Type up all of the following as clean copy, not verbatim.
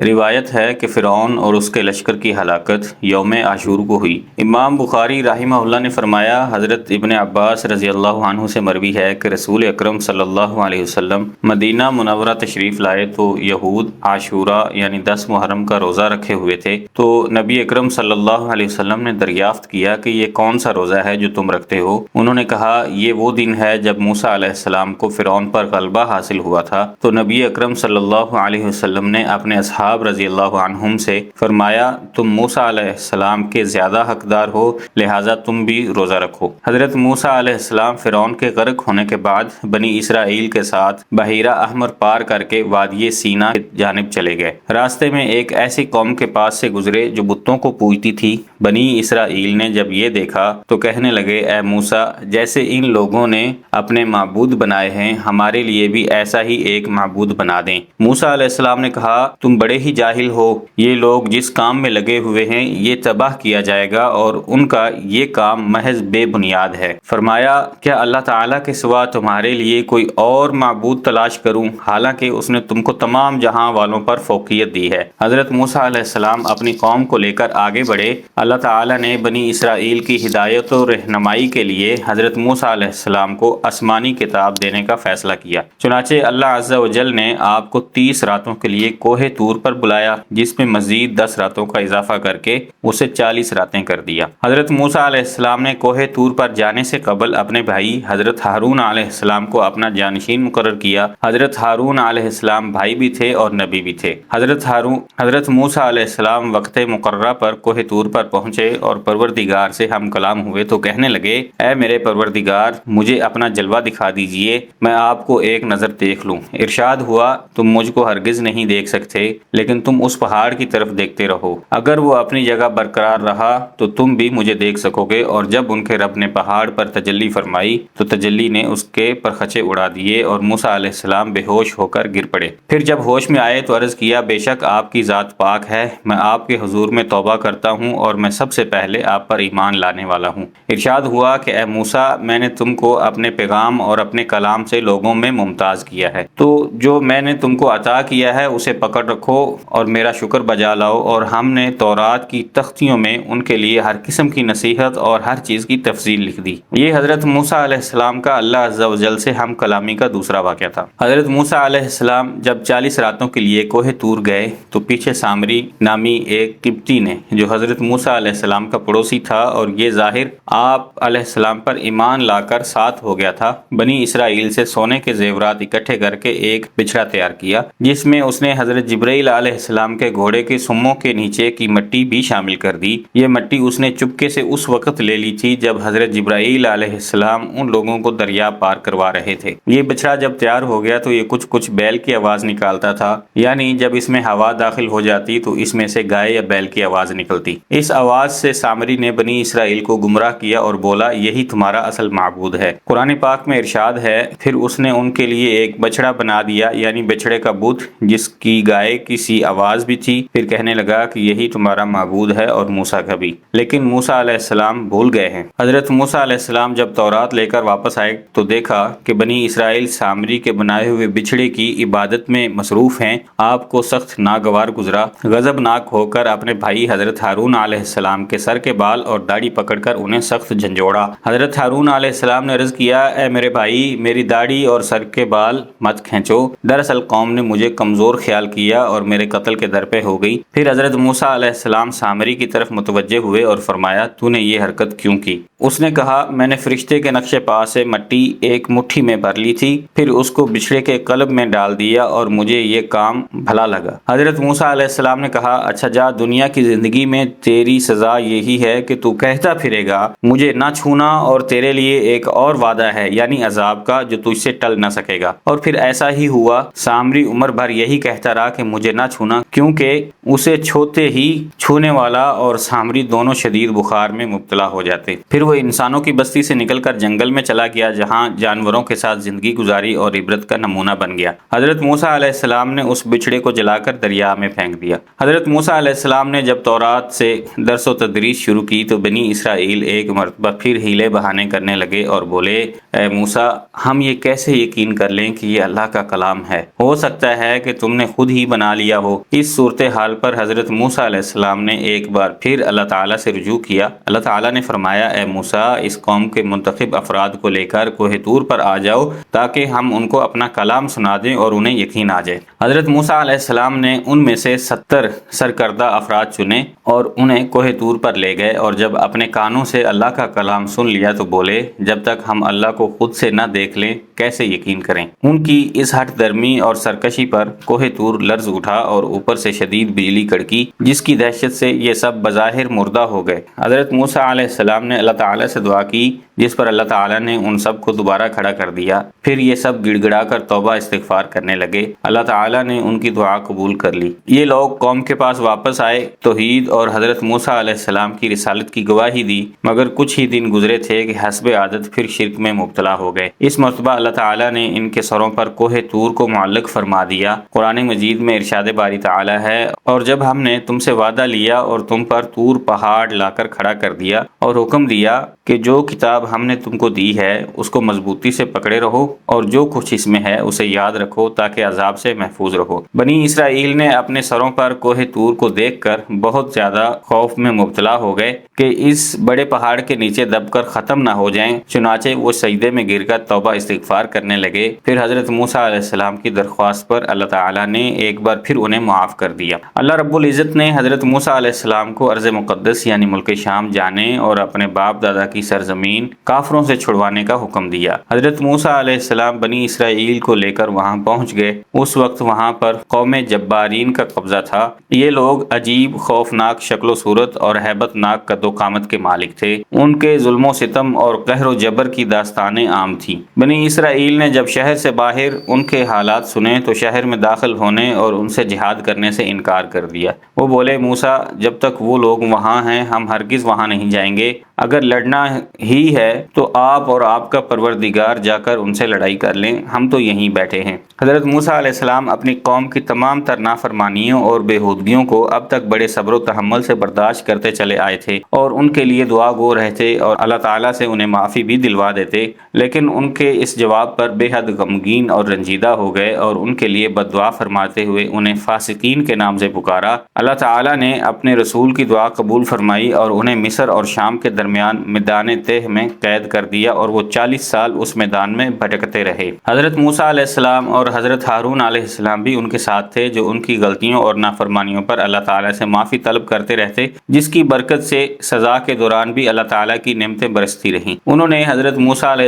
روایت ہے کہ فرعون اور اس کے لشکر کی ہلاکت یوم عاشور کو ہوئی۔ امام بخاری رحمہ اللہ نے فرمایا، حضرت ابن عباس رضی اللہ عنہ سے مروی ہے کہ رسول اکرم صلی اللہ علیہ وسلم مدینہ منورہ تشریف لائے تو یہود عاشورہ یعنی 10 محرم کا روزہ رکھے ہوئے تھے، تو نبی اکرم صلی اللہ علیہ وسلم نے دریافت کیا کہ یہ کون سا روزہ ہے جو تم رکھتے ہو؟ انہوں نے کہا، یہ وہ دن ہے جب موسیٰ علیہ السلام کو فرعون پر غلبہ حاصل ہوا تھا۔ تو نبی اکرم صلی اللہ علیہ وسلم نے اپنے اصحاب رضی اللہ عنہم سے فرمایا، تم موسیٰ علیہ السلام کے زیادہ حقدار ہو، لہٰذا تم بھی روزہ رکھو۔ حضرت موسیٰ علیہ السلام فرعون کے غرق ہونے کے بعد بنی اسرائیل کے ساتھ بحیرہ احمر پار کر کے وادی سینا کی جانب چلے گئے۔ راستے میں ایک ایسی قوم کے پاس سے گزرے جو بتوں کو پوجتی تھی۔ بنی اسرائیل نے جب یہ دیکھا تو کہنے لگے، اے موسیٰ، جیسے ان لوگوں نے اپنے معبود بنائے ہیں، ہمارے لیے بھی ایسا ہی ایک معبود بنا دیں۔ موسیٰ علیہ السلام نے کہا، تم بڑے ہی جاہل ہو، یہ لوگ جس کام میں لگے ہوئے ہیں یہ تباہ کیا جائے گا اور ان کا یہ کام محض بے بنیاد ہے۔ فرمایا، کیا اللہ تعالیٰ کے سوا تمہارے لیے کوئی اور معبود تلاش کروں، حالانکہ اس نے تم کو تمام جہاں والوں پر فوقیت دی ہے۔ حضرت موسیٰ علیہ السلام اپنی قوم کو لے کر آگے بڑھے۔ اللہ تعالیٰ نے بنی اسرائیل کی ہدایت و رہنمائی کے لیے حضرت موسیٰ علیہ السلام کو آسمانی کتاب دینے کا فیصلہ کیا۔ چنانچہ اللہ عز و جل نے آپ کو 30 راتوں کے لیے کوہ طور پر بلایا، جس میں مزید 10 راتوں کا اضافہ کر کے اسے 40 راتیں کر دیا۔ حضرت موسیٰ علیہ السلام نے کوہ طور پر جانے سے قبل اپنے بھائی حضرت ہارون علیہ السلام کو اپنا جانشین مقرر کیا۔ حضرت ہارون علیہ السلام بھائی بھی تھے اور نبی بھی تھے۔ حضرت موسیٰ علیہ السلام وقت مقررہ پر کوہ طور پر پہنچے اور پروردگار سے ہم کلام ہوئے تو کہنے لگے، اے میرے پروردگار، مجھے اپنا جلوہ دکھا دیجئے، میں آپ کو ایک نظر دیکھ لوں۔ ارشاد ہوا، تم مجھ کو ہرگز نہیں دیکھ سکتے، لیکن تم اس پہاڑ کی طرف دیکھتے رہو، اگر وہ اپنی جگہ برقرار رہا تو تم بھی مجھے دیکھ سکو گے۔ اور جب ان کے رب نے پہاڑ پر تجلی فرمائی تو تجلی نے اس کے پرخچے اڑا دیے اور موسیٰ علیہ السلام بے ہوش ہو کر گر پڑے۔ پھر جب ہوش میں آئے تو عرض کیا، بے شک آپ کی ذات پاک ہے، میں آپ کے حضور میں توبہ کرتا ہوں اور میں سب سے پہلے آپ پر ایمان لانے والا ہوں۔ ارشاد ہوا کہ اے موسیٰ، میں نے تم کو اپنے پیغام اور اپنے کلام سے لوگوں میں ممتاز کیا ہے، تو جو میں نے تم کو عطا کیا ہے اسے پکڑ رکھو اور میرا شکر بجا لاؤ۔ اور ہم نے تورات کی تختیوں میں ان کے لیے ہر قسم کی نصیحت اور ہر چیز کی تفصیل لکھ دی۔ یہ حضرت موسیٰ علیہ السلام کا اللہ عز و جل سے ہم کلامی کا دوسرا واقعہ تھا۔ حضرت موسیٰ علیہ السلام جب 40 راتوں کے لیے کوہ طور گئے تو پیچھے سامری نامی ایک قبطی نے، جو حضرت موسیٰ علیہ السلام کا پڑوسی تھا اور یہ ظاہر آپ علیہ السلام پر ایمان لا کر ساتھ ہو گیا تھا، بنی اسرائیل سے سونے کے زیورات اکٹھے کر کے ایک بچھڑا تیار کیا، جس میں اس نے حضرت جبرائیل علیہ السلام کے گھوڑے کے سموں کے نیچے کی مٹی بھی شامل کر دی۔ یہ مٹی اس نے چپکے سے اس وقت لے لی تھی جب حضرت جبرائیل علیہ السلام ان لوگوں کو دریا پار کروا رہے تھے۔ یہ بچھڑا جب تیار ہو گیا تو یہ کچھ بیل کی آواز نکالتا تھا، یعنی جب اس میں ہوا داخل ہو جاتی تو اس میں سے گائے یا بیل کی آواز نکلتی۔ اس آواز سے سامری نے بنی اسرائیل کو گمراہ کیا اور بولا، یہی تمہارا اصل معبود ہے۔ قرآن پاک میں ارشاد ہے، پھر اس نے ان کے لیے ایک بچڑا بنا دیا، یعنی بچڑے کا بت، جس کی گائے کی سی آواز بھی تھی، پھر کہنے لگا کہ یہی تمہارا معبود ہے اور موسیٰ کا بھی، لیکن موسیٰ علیہ السلام بھول گئے ہیں۔ حضرت موسیٰ علیہ السلام جب تورات لے کر واپس آئے تو دیکھا کہ بنی اسرائیل سامری کے بنائے ہوئے بچڑے کی عبادت میں مصروف ہیں۔ آپ کو سخت ناگوار گزرا، غضبناک ہو کر اپنے بھائی حضرت ہارون علیہ السلام کے سر کے بال اور داڑھی پکڑ کر انہیں سخت جھنجھوڑا۔ حضرت ہارون علیہ السلام نے عرض کیا، اے میرے بھائی، میری داڑھی اور سر کے بال مت کھینچو، دراصل قوم نے مجھے کمزور خیال کیا اور میرے قتل کے در پہ ہو گئی۔ پھر حضرت موسیٰ علیہ السلام سامری کی طرف متوجہ ہوئے اور فرمایا، تو نے یہ حرکت کیوں کی؟ اس نے کہا، میں نے فرشتے کے نقش پا سے مٹی ایک مٹھی میں بھر لی تھی، پھر اس کو بچھڑے کے قلب میں ڈال دیا اور مجھے یہ کام بھلا لگا۔ حضرت موسیٰ علیہ السلام نے کہا، اچھا جا، دنیا کی زندگی میں تیری سزا یہی ہے کہ تو کہتا پھرے گا مجھے نہ چھونا، اور تیرے لیے ایک اور وعدہ ہے، یعنی عذاب کا، جو تجھ سے ٹل نہ سکے گا۔ اور پھر ایسا ہی ہوا، سامری عمر بھر یہی کہتا رہا کہ مجھے نہ چھونا، کیونکہ اسے چھوتے ہی چھونے والا اور سامری دونوں شدید بخار میں مبتلا ہو جاتے۔ پھر وہ انسانوں کی بستی سے نکل کر جنگل میں چلا گیا، جہاں جانوروں کے ساتھ زندگی گزاری اور عبرت کا نمونہ بن گیا۔ حضرت موسیٰ علیہ السلام نے اس بچھڑے کو جلا کر دریا میں پھینک دیا۔ حضرت موسیٰ علیہ السلام نے جب تورات سے درس و تدریس شروع کی تو بنی اسرائیل ایک مرتبہ پھر ہیلے بہانے کرنے لگے اور بولے، اے موسیٰ ہم یہ کیسے یقین کر لیں کہ یہ اللہ کا کلام ہے؟ ہو سکتا ہے کہ تم نے خود ہی بنا لیا ہو۔ اس صورتحال پر حضرت موسیٰ علیہ السلام نے ایک بار پھر اللہ تعالیٰ سے رجوع کیا۔ اللہ تعالیٰ نے فرمایا اے موسیٰ اس قوم کے منتخب افراد کو لے کر کوہ طور پر آ جاؤ تاکہ ہم ان کو اپنا کلام سنا دیں اور انہیں یقین آ جائے۔ حضرت موسیٰ علیہ السلام نے ان میں سے 70 سرکردہ افراد چنے اور انہیں کوہ طور پر لے گئے، اور جب اپنے کانوں سے اللہ کا کلام سن لیا تو بولے جب تک ہم اللہ کو خود سے نہ دیکھ لیں کیسے یقین کریں۔ ان کی اس ہٹ درمی اور سرکشی پر کوہ طور لرز اٹھا اور اوپر سے شدید بجلی کڑکی، جس کی دہشت سے یہ سب بظاہر مردہ ہو گئے۔ حضرت موسیٰ علیہ السلام نے اللہ تعالیٰ سے دعا کی، جس پر اللہ تعالیٰ نے ان سب کو دوبارہ کھڑا کر دیا۔ پھر یہ سب گڑ گڑا کر توبہ استغفار کرنے لگے۔ اللہ تعالیٰ نے ان کی دعا قبول کر لی۔ یہ لوگ قوم کے پاس واپس آئے، توحید اور حضرت موسیٰ علیہ السلام کی رسالت کی گواہی دی، مگر کچھ ہی دن گزرے تھے کہ حسب عادت پھر شرک میں مبتلا ہو گئے۔ اس مرتبہ اللہ تعالیٰ نے ان کے سروں پر کوہ طور کو معلق فرما دیا۔ قرآن مجید میں ارشاد باری تعالیٰ ہے، اور جب ہم نے تم سے وعدہ لیا اور تم پر طور پہاڑ لا کر کھڑا کر دیا اور حکم دیا کہ جو کتاب ہم نے تم کو دی ہے اس کو مضبوطی سے پکڑے رہو، اور جو کچھ اس میں ہے اسے یاد رکھو تاکہ عذاب سے محفوظ رہو۔ بنی اسرائیل نے اپنے سروں پر کوہ طور کو دیکھ کر بہت زیادہ خوف میں مبتلا ہو گئے کہ اس بڑے پہاڑ کے نیچے دب کر ختم نہ ہو جائیں، چنانچہ وہ سجدے میں گر کر توبہ استغفار کرنے لگے۔ پھر حضرت موسیٰ علیہ السلام کی درخواست پر اللہ تعالیٰ نے ایک بار پھر انہیں معاف کر دیا۔ اللہ رب العزت نے حضرت موسیٰ علیہ السلام کو ارض مقدس یعنی ملک شام جانے اور اپنے باپ دادا کی سرزمین کافروں سے چھڑوانے کا حکم دیا۔ حضرت موسیٰ علیہ السلام بنی اسرائیل کو لے کر وہاں پہنچ گئے۔ اس وقت وہاں پر قوم جبارین کا قبضہ تھا۔ یہ لوگ عجیب خوفناک شکل و صورت اور ہیبت ناک قد و قامت کے مالک تھے۔ ان کے ظلم و ستم اور قہر و جبر کی داستانیں عام تھیں۔ بنی اسرائیل نے جب شہر سے باہر ان کے حالات سنے تو شہر میں داخل ہونے اور ان سے جہاد کرنے سے انکار کر دیا۔ وہ بولے موسیٰ جب تک وہ لوگ وہاں ہیں ہم ہرگز وہاں نہیں جائیں گے۔ اگر لڑنا ہی ہے تو آپ اور آپ کا پروردگار جا کر ان سے لڑائی کر لیں، ہم تو یہیں بیٹھے ہیں۔ حضرت موسیٰ علیہ السلام اپنی قوم کی تمام تر نافرمانیوں اور بےہودگیوں کو اب تک بڑے صبر و تحمل سے برداشت کرتے چلے آئے تھے اور ان کے لیے دعا گو رہتے اور اللہ تعالیٰ سے انہیں معافی بھی دلوا دیتے، لیکن ان کے اس جواب پر بے حد غمگین اور رنجیدہ ہو گئے اور ان کے لیے بد دعا فرماتے ہوئے انہیں فاسقین کے نام سے پکارا۔ اللہ تعالیٰ نے اپنے رسول کی دعا قبول فرمائی اور انہیں مصر اور شام کے درمیان میدان تہ میں قید کر دیا، اور وہ 40 سال اس میدان میں بھٹکتے رہے۔ حضرت موسیٰ علیہ السلام اور حضرت ہارون علیہ السلام بھی ان کے ساتھ تھے، جو ان کی غلطیوں اور نافرمانیوں پر اللہ تعالیٰ سے معافی طلب کرتے رہتے، جس کی برکت سے سزا کے دوران بھی اللہ تعالیٰ کی نعمتیں برستی رہیں۔ انہوں نے حضرت موسیٰ علیہ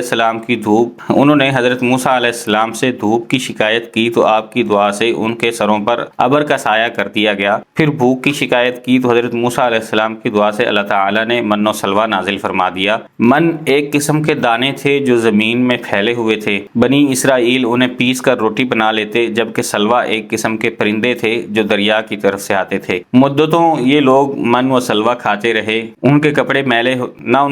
السلام سے دھوپ کی شکایت کی تو آپ کی دعا سے ان کے سروں پر ابر کا سایہ کر دیا گیا۔ پھر بھوک کی شکایت کی تو حضرت موسیٰ علیہ السلام کی دعا سے اللہ تعالیٰ نے من و سلوہ نازل فرما دیا۔ من ایک قسم کے دانے تھے جو زمین میں پھیلے ہوئے تھے، بنی اسرائیل انہیں پیس کر روٹی بنا لیتے، جبکہ سلوہ ایک قسم کے پرندے تھے جو دریا کی طرف سے آتے تھے۔ مدتوں یہ لوگ من و سلوہ کھاتے رہے، نہ ان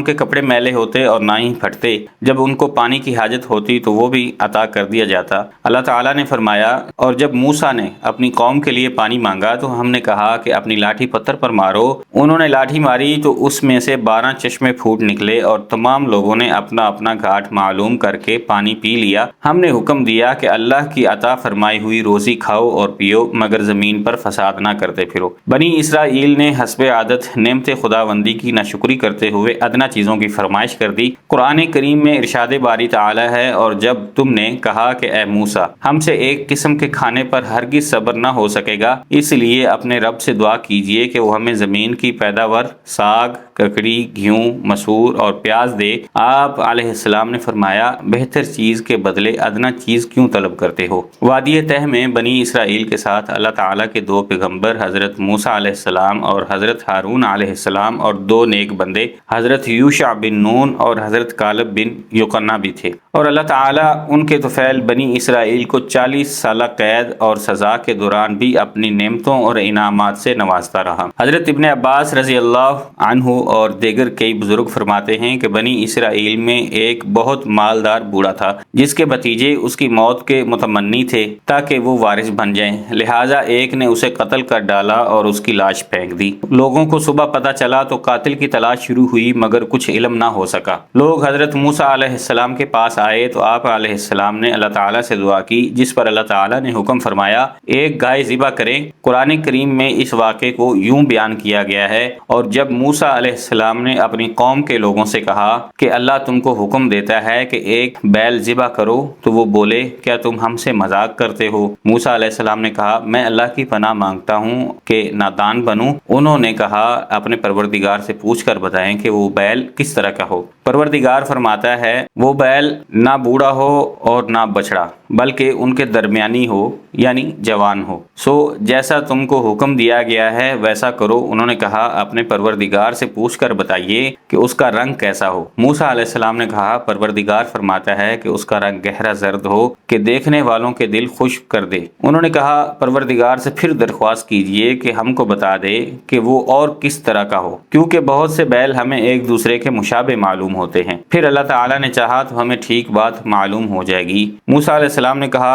کے کپڑے میلے ہوتے اور نہ ہی پھٹتے۔ جب ان کو پانی کی حاجت ہوتی تو وہ بھی عطا کر دیا جاتا۔ اللہ تعالیٰ نے فرمایا اور جب موسیٰ نے اپنی قوم کے لیے پانی مانگا تو ہم نے کہا کہ اپنی لاٹھی پتھر پر مارو۔ انہوں نے لاٹھی ماری تو اس میں سے 12 چشمے پھوٹ نکلے اور تمام لوگوں نے اپنا اپنا گھاٹ معلوم کر کے پانی پی لیا۔ ہم نے حکم دیا کہ اللہ کی عطا فرمائی ہوئی روزی کھاؤ اور پیو، مگر زمین پر فساد نہ کرتے پھرو۔ بنی اسرائیل نے حسب عادت نعمت خداوندی کی ناشکری کرتے ہوئے ادنا چیزوں کی فرمائش کر دی۔ قرآن کریم میں ارشاد باری تعالی ہے، اور جب تم نے کہا کہ اے موسیٰ ہم سے ایک قسم کے کھانے پر ہرگز صبر نہ ہو سکے گا، اس لیے اپنے رب سے دعا کیجئے کہ وہ ہمیں زمین کی پیداوار ساگ، ککڑی، گیہوں، مسور اور پیاز دے۔ آپ علیہ السلام نے فرمایا بہتر چیز کے بدلے ادنا چیز کیوں طلب کرتے ہو؟ وادی تہ میں بنی اسرائیل کے ساتھ اللہ تعالیٰ کے 2 پیغمبر حضرت موسیٰ علیہ السلام اور حضرت ہارون علیہ السلام اور 2 نیک بندے حضرت یوشع بن نون اور حضرت کالب بن یقنہ بھی تھے، اور اللہ تعالیٰ ان کے طفیل بنی اسرائیل کو 40 سالہ قید اور سزا کے دوران بھی اپنی نعمتوں اور انعامات سے نوازتا رہا۔ حضرت ابن عباس رضی اللہ عنہ اور دیگر کئی بزرگ فرماتے ہیں کہ بنی اسرائیل میں ایک بہت مالدار بوڑھا تھا جس کے بھتیجے اس کی موت کے متمنی تھے تاکہ وہ وارث بن جائیں، لہٰذا ایک نے اسے قتل کر ڈالا اور اس کی لاش پھینک دی۔ لوگوں کو صبح پتہ چلا تو قاتل کی تلاش شروع ہوئی مگر کچھ علم نہ ہو سکا۔ لوگ حضرت موسیٰ علیہ السلام کے پاس آئے تو آپ علیہ السلام نے اللہ تعالیٰ سے دعا کی، جس پر اللہ تعالیٰ نے حکم فرمایا ایک گائے ذبح کریں۔ قرآن کریم میں اس واقعے کو یوں بیان کیا گیا ہے، اور جب موسیٰ علیہ السلام نے اپنی قوم کے لوگوں سے کہا کہ اللہ تم کو حکم دیتا ہے کہ ایک بیل ذبح کرو تو وہ بولے کیا تم ہم سے مذاق کرتے ہو؟ موسیٰ علیہ السلام نے کہا میں اللہ کی پناہ مانگتا ہوں کہ نادان بنوں۔ انہوں نے کہا اپنے پروردگار سے پوچھ کر بتائیں کہ وہ بیل کس طرح کا ہو۔ پروردگار فرماتا ہے وہ بیل نہ بوڑھا ہو اور نہ بچڑا بلکہ ان کے درمیانی ہو، یعنی جوان ہو، سو جیسا تم کو حکم دیا گیا ہے ویسا کرو۔ انہوں نے کہا اپنے پروردگار سے پوچھ کر بتائیے کہ اس کا رنگ کیسا ہو۔ موسیٰ علیہ السلام نے کہا پروردگار فرماتا ہے کہ اس کا رنگ گہرا زرد ہو کہ دیکھنے والوں کے دل خوش کر دے۔ انہوں نے کہا پروردگار سے پھر درخواست کیجئے کہ ہم کو بتا دے کہ وہ اور کس طرح کا ہو، کیونکہ بہت سے بیل ہمیں ایک دوسرے کے مشابہ معلوم ہوتے ہیں۔ پھر اللہ تعالیٰ نے چاہا تو ہمیں ٹھیک بات معلوم ہو جائے گی۔ موسیٰ علیہ السلام نے کہا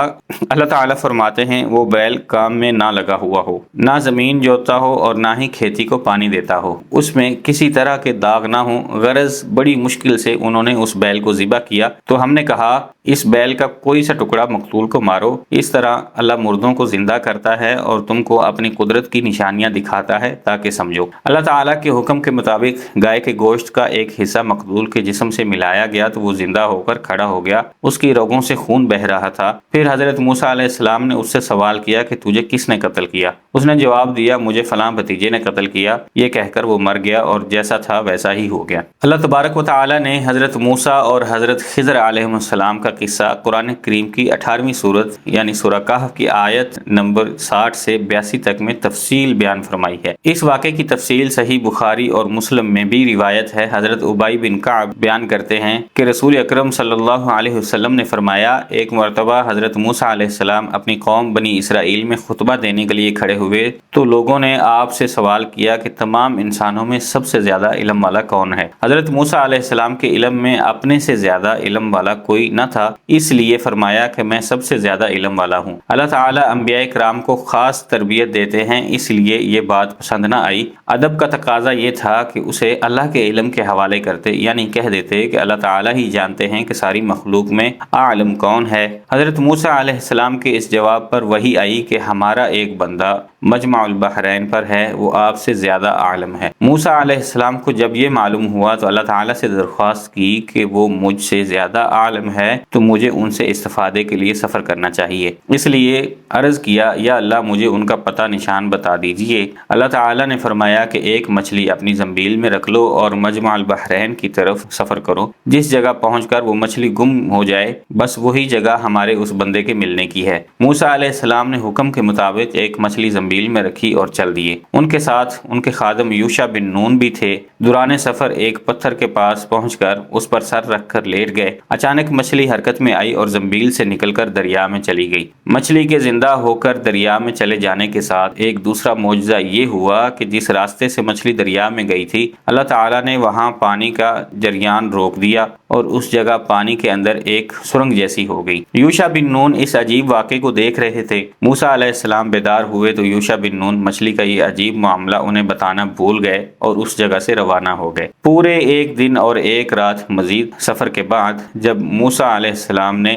اللہ تعالیٰ فرماتے ہیں وہ بیل کام میں نہ لگا ہوا ہو، نہ زمین جوتتا ہو اور نہ ہی کھیتی کو پانی دیتا ہو، اس میں کسی طرح کے داغ نہ ہو۔ غرض بڑی مشکل سے انہوں نے اس بیل کو ذبح کیا تو ہم نے کہا اس بیل کا کوئی سا ٹکڑا مقتول کو مارو، اس طرح اللہ مردوں کو زندہ کرتا ہے اور تم کو اپنی قدرت کی نشانیاں دکھاتا ہے تاکہ سمجھو۔ اللہ تعالیٰ کے حکم کے مطابق گائے کے گوشت کا ایک حصہ مقتول کے جسم سے ملایا گیا تو وہ زندہ ہو کر کھڑا ہو گیا، اس کی رگوں سے خون بہہ رہا تھا۔ پھر حضرت موسیٰ علیہ السلام نے اس سے سوال کیا کہ تجھے کس نے قتل کیا؟ اس نے جواب دیا مجھے فلاں بھتیجے نے قتل کیا۔ یہ کہہ کر وہ مر گیا اور جیسا تھا ویسا ہی ہو گیا۔ اللہ تبارک و تعالیٰ نے حضرت موسیٰ اور حضرت خضر علیہ السلام کا قصہ قرآن کریم کی 18ویں سورت یعنی سورہ کہف کی آیت نمبر 60 سے 82 تک میں تفصیل بیان فرمائی ہے۔ اس واقعے کی تفصیل صحیح بخاری اور مسلم میں بھی روایت ہے۔ حضرت ابی بن کعب بیان کرتے ہیں کہ رسول اکرم صلی اللہ علیہ وسلم نے فرمایا ایک مرتبہ حضرت موسیٰ علیہ السلام اپنی قوم بنی اسرائیل میں خطبہ دینے کے لیے کھڑے ہوئے تو لوگوں نے آپ سے سوال کیا کہ تمام انسانوں میں سب سے زیادہ علم والا کون ہے؟ حضرت موسیٰ علیہ السلام کے علم میں اپنے سے زیادہ علم والا کوئی نہ تھا، اس لیے فرمایا کہ میں سب سے زیادہ علم والا ہوں۔ اللہ تعالیٰ انبیاء کرام کو خاص تربیت دیتے ہیں، اس لیے یہ بات پسند نہ آئی۔ ادب کا تقاضا یہ تھا کہ اسے اللہ کے علم کے حوالے کرتے، یعنی کہہ دیتے کہ اللہ تعالیٰ ہی جانتے ہیں کہ ساری مخلوق میں عالم کون ہے۔ حضرت موسیٰ علیہ السلام کے اس جواب پر وحی آئی کہ ہمارا ایک بندہ مجمع البحرین پر ہے، وہ آپ سے زیادہ عالم ہے۔ موسیٰ علیہ السلام کو جب یہ معلوم ہوا تو اللہ تعالیٰ سے درخواست کی کہ وہ مجھ سے زیادہ عالم ہے تو مجھے ان سے استفادے کے لیے سفر کرنا چاہیے، اس لیے عرض کیا یا اللہ مجھے ان کا پتہ نشان بتا دیجئے۔ اللہ تعالیٰ نے فرمایا کہ ایک مچھلی اپنی زنبیل میں رکھ لو اور مجمع البحرین کی طرف سفر کرو، جس جگہ پہنچ کر وہ مچھلی گم ہو جائے بس وہی جگہ ہمارے اس بندے کے ملنے کی ہے۔ موسیٰ علیہ السلام نے حکم کے مطابق ایک مچھلی زنبیل میں رکھی اور چل دیے۔ ان کے ساتھ ان کے خادم یوشع بن نون بھی تھے۔ دوران سفر ایک پتھر کے پاس پہنچ کر اس پر سر رکھ کر لیٹ گئے۔ اچانک مچھلی حرکت میں آئی اور زنبیل سے نکل کر دریا میں چلی گئی۔ مچھلی کے زندہ ہو کر دریا میں چلے جانے کے ساتھ ایک دوسرا معجزہ یہ ہوا کہ جس راستے سے مچھلی دریا میں گئی تھی اللہ تعالیٰ نے وہاں پانی کا جریان روک دیا اور اس جگہ پانی کے اندر ایک سرنگ جیسی ہو گئی۔ یوشع بن نون اس عجیب واقعے کو دیکھ رہے تھے۔ موسیٰ علیہ السلام بیدار ہوئے تو یوشع بن نون مچھلی کا یہ عجیب معاملہ انہیں بتانا بھول گئے اور اس جگہ سے روانہ ہو گئے۔ پورے ایک دن اور ایک رات مزید سفر کے بعد جب موسیٰ علیہ السلام نے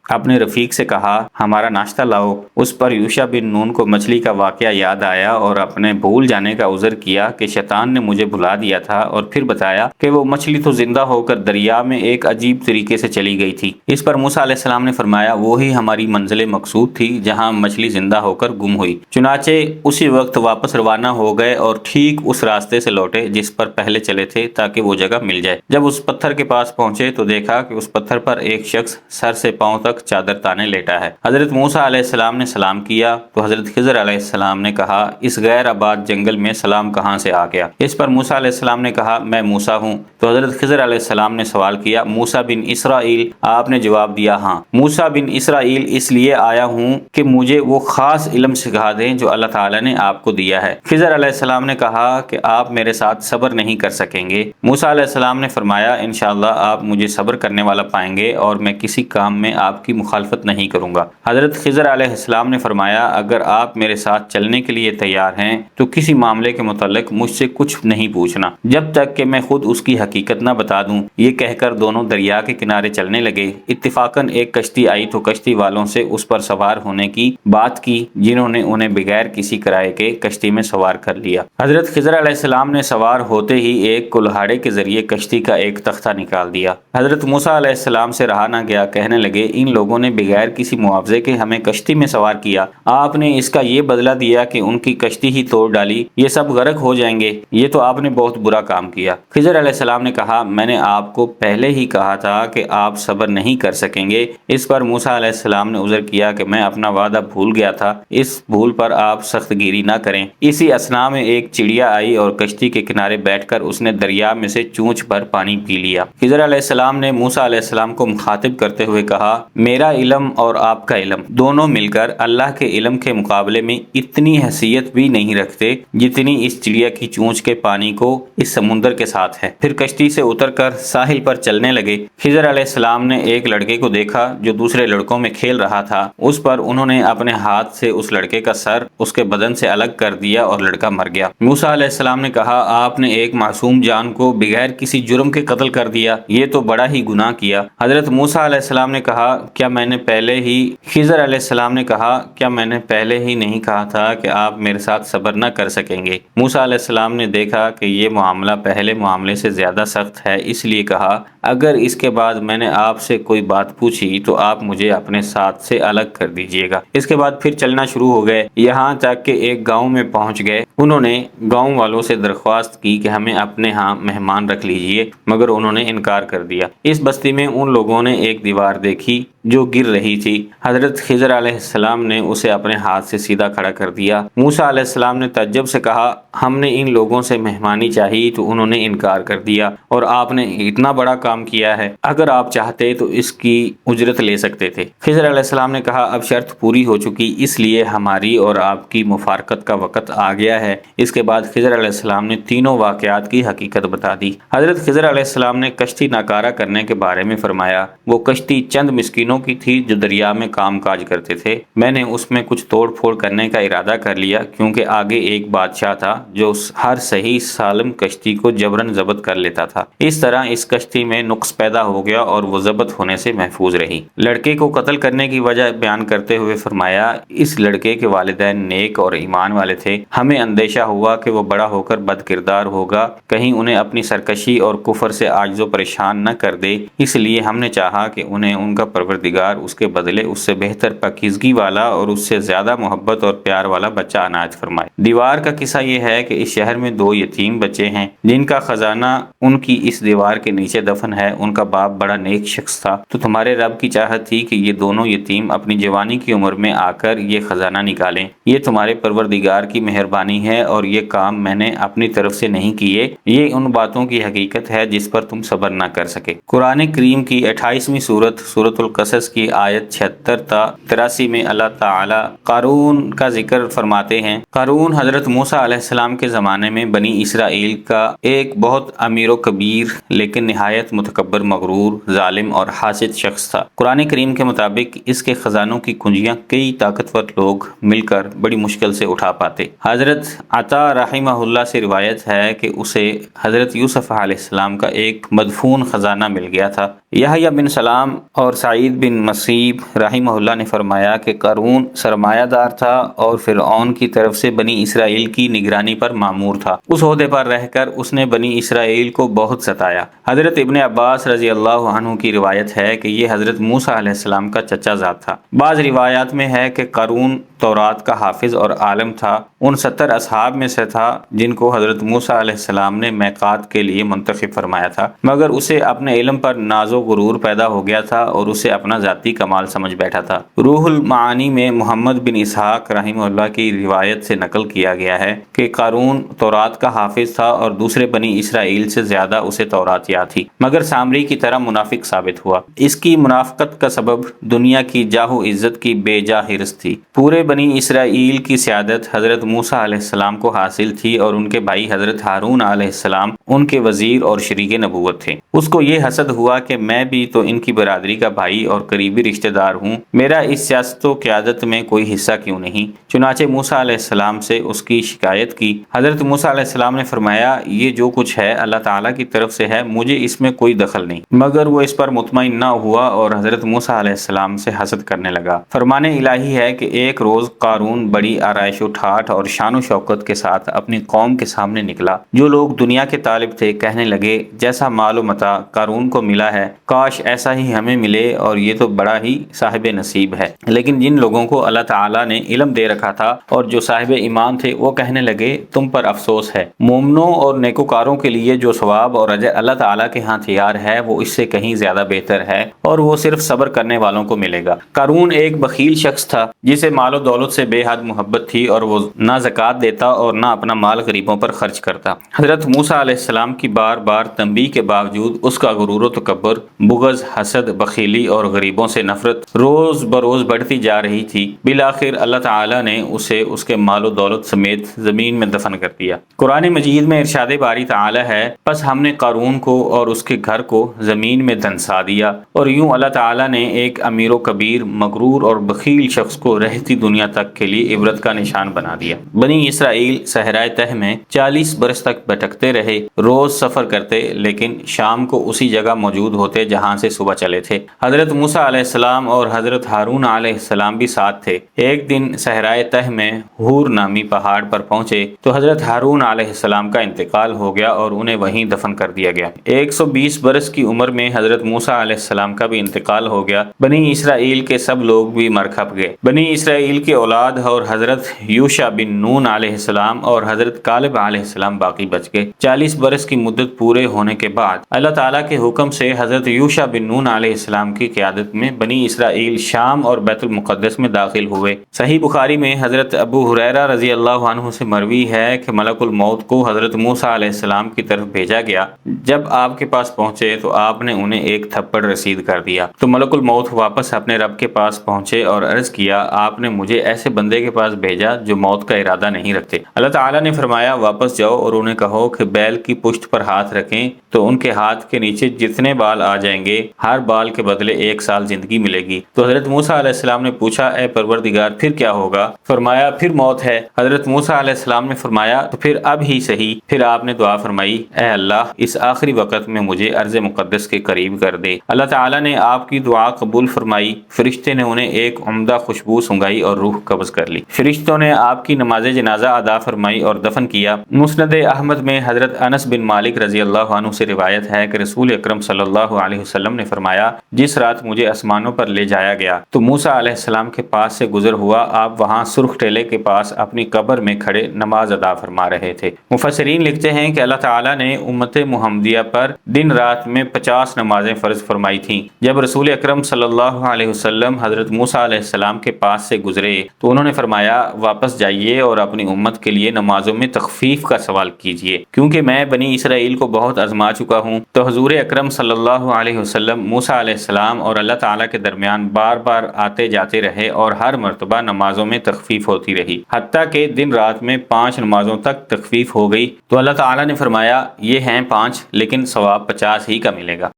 اپنے رفیق سے کہا ہمارا ناشتہ لاؤ، اس پر یوشع بن نون کو مچھلی کا واقعہ یاد آیا اور اپنے بھول جانے کا عذر کیا کہ شیطان نے مجھے بھلا دیا تھا، اور پھر بتایا کہ وہ مچھلی تو زندہ ہو کر دریا میں ایک عجیب طریقے سے چلی گئی تھی۔ اس پر موسیٰ علیہ السلام نے فرمایا وہی ہماری منزل مقصود تھی جہاں مچھلی زندہ ہو کر گم ہوئی۔ چنانچہ اسی وقت واپس روانہ ہو گئے اور ٹھیک اس راستے سے لوٹے جس پر پہلے چلے تھے تاکہ وہ جگہ مل جائے۔ جب اس پتھر کے پاس پہنچے تو دیکھا کہ اس پتھر پر ایک شخص سر سے پاؤں تک چادر تانے لیٹا ہے۔ حضرت موسیٰ علیہ السلام نے سلام کیا تو حضرت خضر علیہ السلام نے کہا اس غیر آباد جنگل میں سلام کہاں سے آ گیا؟ اس پر موسیٰ علیہ السلام نے کہا میں موسیٰ ہوں۔ تو حضرت خضر علیہ السلام نے سوال کیا کیا موسیٰ بن اسرائیل؟ آپ نے جواب دیا ہاں، موسیٰ بن اسرائیل اس لیے آیا ہوں کہ مجھے وہ خاص علم سکھا دیں جو اللہ تعالیٰ نے آپ کو دیا ہے۔ خضر علیہ السلام نے کہا کہ آپ میرے ساتھ صبر نہیں کر سکیں گے۔ موسیٰ علیہ السلام نے فرمایا انشاءاللہ آپ مجھے صبر کرنے والا پائیں گے اور میں کسی کام میں آپ کی مخالفت نہیں کروں گا۔ حضرت خضر علیہ السلام نے فرمایا اگر آپ میرے ساتھ چلنے کے لیے تیار ہیں تو کسی معاملے کے متعلق مجھ سے کچھ نہیں پوچھنا جب تک کہ میں خود اس کی حقیقت نہ بتا دوں۔ یہ کہہ کر دونوں دریا کے کنارے چلنے لگے۔ اتفاقاً ایک کشتی آئی تو کشتی والوں سے اس پر سوار ہونے کی بات کی، جنہوں نے انہیں بغیر کسی کرائے کے کشتی میں سوار کر لیا۔ حضرت خضر علیہ السلام نے سوار ہوتے ہی ایک کلہاڑے کے ذریعے کشتی کا ایک تختہ نکال دیا۔ حضرت موسیٰ علیہ السلام سے رہا نہ گیا، کہنے لگے ان لوگوں نے بغیر کسی معاوضے کے ہمیں کشتی میں سوار کیا، آپ نے اس کا یہ بدلہ دیا کہ ان کی کشتی ہی توڑ ڈالی، یہ سب غرق ہو جائیں گے، یہ تو آپ نے بہت برا کام کیا۔ خضر علیہ السلام نے کہا میں نے آپ کو پہلے ہی کہا تھا کہ آپ صبر نہیں کر سکیں گے۔ اس پر موسیٰ علیہ السلام نے عذر کیا کہ میں اپنا وعدہ بھول گیا تھا، اس بھول پر آپ سخت گیری نہ کریں۔ اسی اثنا میں ایک چڑیا آئی اور کشتی کے کنارے بیٹھ کر اس نے دریا میں سے چونچ بھر پانی پی لیا۔ خضر علیہ السلام نے موسیٰ علیہ السلام کو مخاطب کرتے ہوئے کہا میرا علم اور آپ کا علم دونوں مل کر اللہ کے علم کے مقابلے میں اتنی حیثیت بھی نہیں رکھتے جتنی اس چڑیا کی چونچ کے پانی کو اس سمندر کے ساتھ ہے۔ پھر کشتی سے اتر کر ساحل پر چلنے لگے۔ خضر علیہ السلام نے ایک لڑکے کو دیکھا جو دوسرے لڑکوں میں کھیل رہا تھا، اس پر انہوں نے اپنے ہاتھ سے اس لڑکے کا سر اس کے بدن سے الگ کر دیا اور لڑکا مر گیا۔ موسیٰ علیہ السلام نے کہا آپ نے ایک معصوم جان کو بغیر کسی جرم کے قتل کر دیا، یہ تو بڑا ہی گناہ کیا۔ حضرت موسیٰ علیہ السلام نے کہا کیا میں نے پہلے ہی خضر علیہ السلام نے کہا کیا میں نے پہلے ہی نہیں کہا تھا کہ آپ میرے ساتھ صبر نہ کر سکیں گے؟ موسیٰ علیہ السلام نے دیکھا کہ یہ معاملہ پہلے معاملے سے زیادہ سخت ہے، اس لیے کہا اگر اس کے بعد میں نے آپ سے کوئی بات پوچھی تو آپ مجھے اپنے ساتھ سے الگ کر دیجیے گا۔ اس کے بعد پھر چلنا شروع ہو گئے، یہاں تک کہ ایک گاؤں میں پہنچ گئے۔ انہوں نے گاؤں والوں سے درخواست کی کہ ہمیں اپنے ہاں مہمان رکھ لیجیے، مگر انہوں نے انکار کر دیا۔ اس بستی میں ان لوگوں نے ایک دیوار دیکھی جو گر رہی تھی۔ حضرت خضر علیہ السلام نے اسے اپنے ہاتھ سے سیدھا کھڑا کر دیا۔ موسیٰ علیہ السلام نے تعجب سے کہا ہم نے ان لوگوں سے مہمانی چاہی تو انہوں نے انکار کر دیا، اور آپ نے اتنا بڑا کام کیا ہے، اگر آپ چاہتے تو اس کی اجرت لے سکتے تھے۔ خضر علیہ السلام نے کہا اب شرط پوری ہو چکی، اس لیے ہماری اور آپ کی مفارقت کا وقت آ گیا ہے۔ اس کے بعد خضر علیہ السلام نے تینوں واقعات کی حقیقت بتا دی۔ حضرت خضر علیہ السلام نے کشتی ناکارہ کرنے کے بارے میں فرمایا وہ کشتی چند مسکینوں کی تھی جو دریا میں کام کاج کرتے تھے، میں نے اس میں کچھ توڑ پھوڑ کرنے کا ارادہ کر لیا کیونکہ آگے ایک بادشاہ تھا جو ہر صحیح سالم کشتی کو جبرن ضبط کر لیتا تھا۔ اس طرح اس کشتی میں نقص پیدا ہو گیا اور وہ ضبط ہونے سے محفوظ رہی۔ لڑکے کو قتل کرنے کی وجہ بیان کرتے ہوئے فرمایا اس لڑکے کے والدین نیک اور ایمان والے تھے، ہمیں اندیشہ ہوا کہ وہ بڑا ہو کر بد کردار ہوگا، کہیں انہیں اپنی سرکشی اور کفر سے عاجز و پریشان نہ کر دے، اس لیے ہم نے چاہا کہ انہیں ان کا پروردگار اس کے بدلے اس سے بہتر پاکیزگی والا اور اس سے زیادہ محبت اور پیار والا بچہ عنایت فرمائے۔ دیوار کا قصہ یہ ہے کہ اس شہر میں 2 یتیم بچے ہیں جن کا خزانہ ان کی اس دیوار کے نیچے دفن ہے۔ ان کا باپ بڑا نیک شخص تھا، تو تمہارے رب کی چاہت تھی کہ یہ دونوں یتیم اپنی جوانی کی عمر میں آ کر یہ خزانہ نکالیں۔ یہ تمہارے پروردگار کی مہربانی ہے اور یہ کام میں نے اپنی طرف سے نہیں کیے، یہ ان باتوں کی حقیقت ہے جس پر تم صبر نہ کر سکے۔ قرآن کریم کی 28ویں سورت سورۃ القصص کی آیت 76 تا 83 میں اللہ تعالی قارون کا ذکر فرماتے ہیں۔ قارون حضرت موسیٰ علیہ السلام کے زمانے میں بنی اسرائیل کا ایک بہت امیر و کبیر لیکن نہایت متکبر، مغرور، ظالم اور حاسد شخص تھا۔ قرآن کریم کے مطابق اس کے خزانوں کی کنجیاں کئی طاقتور لوگ مل کر بڑی مشکل سے اٹھا پاتے۔ حضرت عطا رحمہ اللہ سے روایت ہے کہ اسے حضرت یوسف علیہ السلام کا ایک مدفون خزانہ مل گیا تھا۔ یحییٰ بن سلام اور سعید بن مسیب رحمہ اللہ نے فرمایا کہ قارون سرمایہ دار تھا اور فرعون کی طرف سے بنی اسرائیل کی نگرانی پر مامور تھا۔ اس عہدے پر رہ کر اس نے بنی اسرائیل کو بہت ستایا۔ حضرت ابن عباس رضی اللہ عنہ کی روایت ہے کہ یہ حضرت موسیٰ علیہ السلام کا چچا زاد تھا۔ بعض روایات میں ہے کہ قارون تورات کا حافظ اور عالم تھا، ان 70 اصحاب میں سے تھا جن کو حضرت موسیٰ علیہ السلام نے میقات کے لیے منتخب فرمایا تھا، مگر اسے اپنے علم پر ناز و غرور پیدا ہو گیا تھا اور اسے اپنا ذاتی کمال سمجھ بیٹھا تھا۔ روح المعانی میں محمد بن اسحاق رحمہ اللہ کی روایت سے نقل کیا گیا ہے کہ قارون تورات کا حافظ تھا اور دوسرے بنی اسرائیل سے زیادہ اسے تورات یاد تھی، مگر سامری کی طرح منافق ثابت ہوا۔ اس کی منافقت کا سبب دنیا کی جاہ و عزت کی بے جا حرص تھی۔ پورے بنی اسرائیل کی سیادت حضرت موسیٰ علیہ السلام کو حاصل تھی اور ان کے بھائی حضرت ہارون علیہ السلام ان کے وزیر اور شریک نبوت تھے۔ اس کو یہ حسد ہوا کہ میں بھی تو ان کی برادری کا بھائی اور قریبی رشتہ دار ہوں، میرا اس سیاست و قیادت میں کوئی حصہ کیوں نہیں؟ چنانچہ موسیٰ علیہ السلام سے اس کی شکایت کی۔ حضرت موسیٰ علیہ السلام نے فرمایا، یہ جو کچھ ہے اللہ تعالیٰ کی طرف سے ہے، مجھے اس میں کوئی دخل نہیں۔ مگر وہ اس پر مطمئن نہ ہوا اور حضرت موسیٰ علیہ السلام سے حسد کرنے لگا۔ فرمان الہی ہے کہ ایک روز قارون بڑی آرائش و ٹھاٹھ اور شان و شوکت کے ساتھ اپنی قوم کے سامنے نکلا۔ جو لوگ دنیا کے طالب تھے کہنے لگے، جیسا مال و متاع قارون کو ملا ہے کاش ایسا ہی ہمیں ملے، اور یہ تو بڑا ہی صاحب نصیب ہے۔ لیکن جن لوگوں کو اللہ تعالیٰ نے علم دے رکھا تھا اور جو صاحب ایمان تھے وہ کہنے لگے، تم پر افسوس ہے، مومنوں اور نیکوکاروں کے لیے جو ثواب اور اجر اللہ تعالیٰ کے ہاں تیار ہے وہ اس سے کہیں زیادہ بہتر ہے، اور وہ صرف صبر کرنے والوں کو ملے گا۔ قارون ایک بخیل شخص تھا جسے مال و دولت سے بے حد محبت تھی، اور وہ نہ زکوٰۃ دیتا اور نہ اپنا مال غریبوں پر خرچ کرتا۔ حضرت موسیٰ علیہ السلام کی بار بار تنبیہ کے باوجود اس کا غرور و تکبر، بغض، حسد، بخیلی اور غریبوں سے نفرت روز بروز بڑھتی جا رہی تھی۔ بالآخر اللہ تعالیٰ نے اسے اس کے مال و دولت سمیت زمین میں دفن کر دیا۔ قرآن مجید میں ارشاد باری تعالی ہے، پس ہم نے قارون کو اور اس کے گھر کو زمین میں دھنسا دیا، اور یوں اللہ تعالیٰ نے ایک امیر و کبیر، مغرور اور بخیل شخص کو رہتی دنیا تک کے لیے عبرت کا نشان بنا دیا۔ بنی اسرائیل صحرائے تہ میں 40 برس تک بھٹکتے رہے، روز سفر کرتے لیکن شام کو اسی جگہ موجود ہوتے جہاں سے صبح چلے تھے۔ حضرت موسیٰ علیہ السلام اور حضرت ہارون علیہ السلام بھی ساتھ تھے۔ ایک دن صحرائے تہ میں ہور نامی پہاڑ پر پہنچے تو حضرت ہارون علیہ السلام کا انتقال ہو گیا اور انہیں وہیں دفن کر دیا گیا۔ 120 برس کی عمر میں حضرت موسیٰ علیہ السلام کا بھی انتقال ہو گیا۔ بنی اسرائیل کے سب لوگ بھی مر کھپ گئے۔ بنی اسرائیل کے اولاد اور حضرت یوشع بن نون علیہ السلام اور حضرت کالب علیہ السلام باقی بچ گئے۔ 40 برس کی مدت پورے ہونے کے بعد اللہ تعالیٰ کے حکم سے حضرت یوشع بن نون علیہ السلام کی قیادت میں بنی اسرائیل شام اور بیت المقدس میں داخل ہوئے۔ صحیح بخاری میں حضرت ابو ہریرہ رضی اللہ عنہ سے مروی ہے کہ ملک الموت کو حضرت موسیٰ علیہ السلام کی طرف بھیجا گیا۔ جب آپ کے پاس پہنچے تو آپ نے انہیں ایک تھپڑ رسید کر دیا تو ملک الموت واپس اپنے رب کے پاس پہنچے اور عرض کیا، آپ نے مجھے ایسے بندے کے پاس بھیجا جو موت کا ارادہ نہیں رکھتے۔ اللہ تعالیٰ نے فرمایا، واپس جاؤ اور انہیں کہو کہ بیل کی پشت پر ہاتھ رکھیں تو ان کے ہاتھ کے نیچے جتنے بال آ جائیں گے ہر بال کے بدلے 1 سال زندگی ملے گی۔ تو حضرت موسیٰ علیہ السلام نے پوچھا، اے پروردگار پھر کیا ہوگا؟ فرمایا، پھر موت ہے۔ حضرت موسیٰ علیہ السلام نے فرمایا، تو پھر اب ہی صحیح۔ پھر آپ نے دعا فرمائی، اے اللہ اس آخری وقت میں مجھے ارض مقدس کے قریب کر دے۔ اللہ تعالیٰ نے آپ کی دعا قبول فرمائی۔ فرشتے نے انہیں ایک عمدہ خوشبو سنگائی اور روح قبض کر لی۔ فرشتوں نے آپ کی نماز جنازہ ادا فرمائی اور دفن کیا۔ مسند احمد میں حضرت انس بن مالک رضی اللہ عنہ سے روایت ہے کہ رسول اکرم صلی اللہ علیہ وسلم نے فرمایا، جس رات مجھے آسمانوں پر لے جایا گیا تو موسیٰ علیہ السلام کے پاس سے گزر ہوا، آپ وہاں سرخ ٹیلے کے پاس اپنی قبر میں کھڑے نماز ادا فرما رہے تھے۔ مفسرین لکھتے ہیں کہ اللہ تعالیٰ نے امت محمدیہ پر دن رات میں 50 نمازیں فرض فرمائی تھیں۔ جب رسول اکرم صلی اللہ علیہ وسلم حضرت موسیٰ علیہ السلام کے پاس سے گزرے تو انہوں نے فرمایا، واپس جائیے اور اپنی امت کے لیے نمازوں میں تخفیف کا سوال کیجیے، کیونکہ میں بنی اسرائیل کو بہت آزما چکا ہوں۔ تو حضور اکرم صلی اللہ علیہ وسلم موسیٰ علیہ السلام اور اللہ تعالیٰ کے درمیان بار بار آتے جاتے رہے اور ہر مرتبہ نمازوں میں تخفیف ہوتی رہی، حتیٰ کہ دن رات میں 5 نمازوں تک تخفیف ہو گئی۔ تو اللہ تعالیٰ نے فرمایا، یہ ہیں 5 لیکن ثواب 50 ہی کا ملے گا۔